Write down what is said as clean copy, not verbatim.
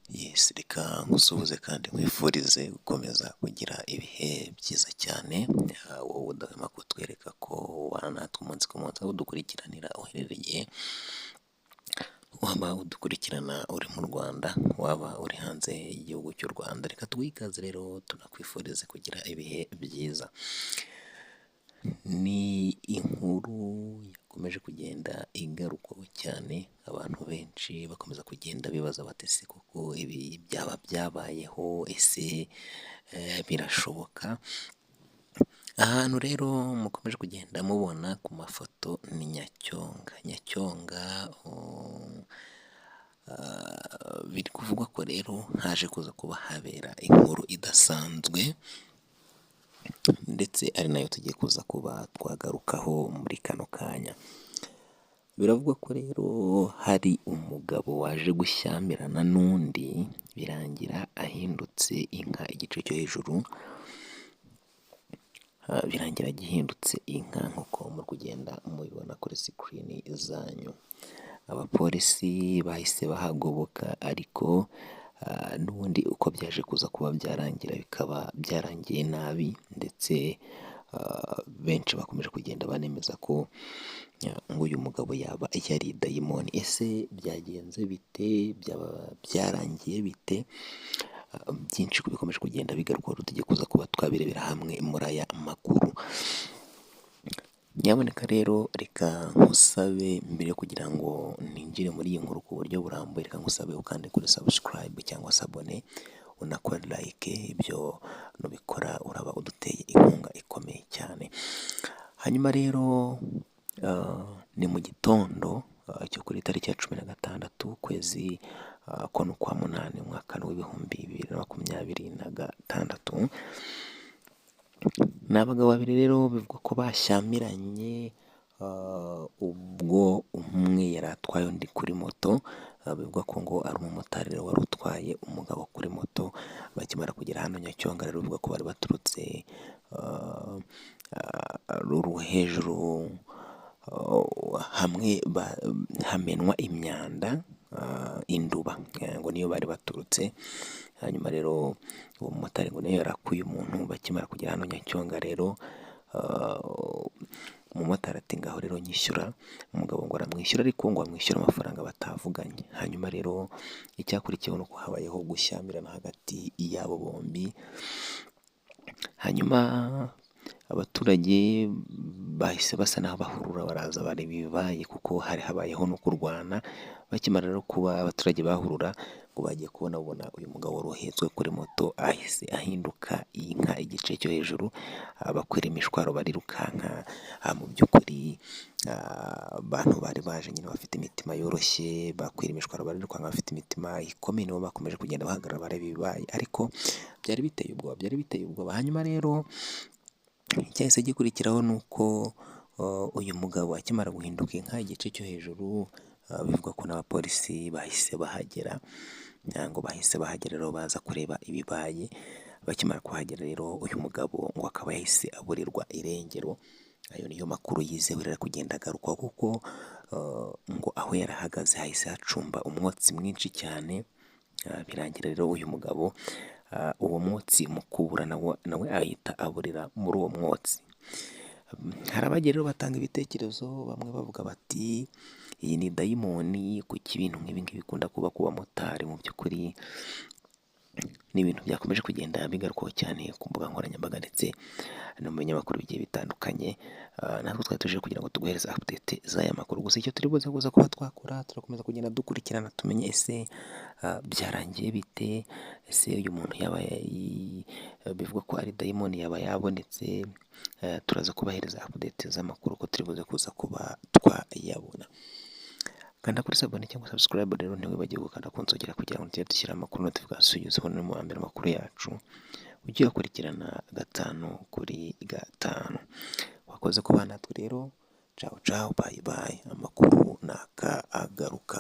Yes, reka ngusuhuze kandi nkwifurize gukomeza kugira ibihe byiza cyane. Wowe udahwema kutwereka ko wanatwe umunsi ku munsi aho udukurikiranira uherereye, waba udukurikirana uri mu Rwanda, waba uri hanze y'igihugu cy'u Rwanda, reka tuguhe ikaze rero tunakwifurize kugira ibihe byiza. Ni inkuru yakomeje kugenda igarukwaho cyane, abantu benshi bakomeza kugenda bibaza bati ese koko ibi byaba byabayeho, ese birashoboka? Ahantu rero mukomeje kugenda mubona ku mafoto ni Nyacyonga, biri kuvugwa ko rero haje kuza kuba habera inkuru idasanzwe, ndetse ari nayo tugiye kuza kuba twagarukaho muri kano kanya. Biravugwa ko rero hari umugabo waje gushyamirana n'undi, birangira ahindutse inka igice cyo hejuru, birangira gihindutse inka nk'uko muri kugenda mubibona kuri sikirini zanyu. Abapolisi bahise bahagoboka, ariko n'ubundi uko byaje kuza kuba byarangira bikaba byarangiye nabi, ndetse benshi bakomeje kugenda banemeza ko ngo uyu mugabo yaba yari dayimoni. Ese byagenze bite? Byaba byarangiye bite? Byinshi bikomeje kugenda bigaruka, tugiye kuza kuba twabirebera hamwe muri aya makuru. Nyaboneka rero reka nkusabe mbere yo kugira ngo ninjire muri iyi nkuru ku buryo burambuye, reka nkusabe ukande kuri subscribe cyangwa se abone, unakora like. Ibyo nubikora uraba uduteye inkunga ikomeye cyane. Hanyuma rero ni mu gitondo cyo kuri tariki ya 16 ukwezi ko ni ukwa munani umwaka w'ibihumbi 2026. Ni abagabo babiri rero bivugwa ko bashyamiranye, ubwo umwe yari atwaye undi kuri moto. Bivugwa ko ngo ari umumotari rero wari utwaye umugabo kuri moto. Bakimara kugera hano Nyacyonga rero bivugwa ko bari baturutse hejuru, hamwe hamenwa imyanda, induba ngo niyo bari baturutse. Hanyuma rero uwo mumotari ngo niyo yarakuye umuntu. Bakimara kugera hano Nyacyonga rero, umumotari ati ngaho rero nyishyura. Umugabo ngo aramwishyura, ariko ngo amwishyura amafaranga batavuganye. Hanyuma rero icyakurikiyeho ni uko habayeho gushyamirana hagati y'abo bombi. Hanyuma abaturage bahise basa n'aho bahurura, baraza bareba ibibaye, kuko hari habayeho no kurwana. Bakimara rero kuba abaturage bahurura, ngo bagiye kubona uyu mugabo wari uhetswe kuri moto ahise ahinduka inka igice cyo hejuru. Bakwira imishwaro barirukanka. Mu by'ukuri abantu bari baje nyine bafite imitima yoroshye, bakwira imishwaro barirukanka bafite imitima ikomeye, nibo bakomeje kugenda bahagarara bareba ibibaye, ariko byari biteye ubwoba. Hanyuma rero icyahise gikurikiraho ni uko uyu mugabo akimara guhinduka inka igice cyo hejuru, bivugwa ko n'abapolisi bahise bahagera, rero baza kureba ibibaye. Bakimara kuhagera rero uyu mugabo ngo akaba yahise aburirwa irengero. Ayo niyo makuru yizewe rero kugenda agaruka, kuko ngo aho yari ahagaze hahise hacumba umwotsi mwinshi cyane. Birangira rero uyu mugabo uwo mwotsi mukubura nawe ahita aburira muri uwo mwotsi. Hari abagiye rero batanga ibitekerezo, bamwe bavuga bati iyi ni dayimoni, kuki ibintu nk'ibi ngibi bikunda kuba ku bamotari. Mu by'ukuri ni ibintu byakomeje kugenda bigarukwaho cyane ku mbuga nkoranyambaga ndetse no mu binyamakuru bigiye bitandukanye. Natwe twari tuje kugira ngo tuguhereze update z'aya makuru. Gusa icyo turi buze kuza kuba twakora, turakomeza kugenda dukurikirana tumenye ese byarangiye bite, ese uyu muntu yaba bivugwa ko ari dayimoni yaba yabonetse. Turaza kubahereza update z'amakuru ko turi buze kuza kuba twayabona. Kanda kuri sabone cyangwa subscribe rero, ntiwibagirwe gukanda ku nzogera kugira ngo tujye dushyira amakuru notification uzibone mu mbere amakuru yacu, ujye ukurikirana 5 kuri 5. Wakoze kubana natwe rero. Ciao, bye bye. Amakuru naka agaruka.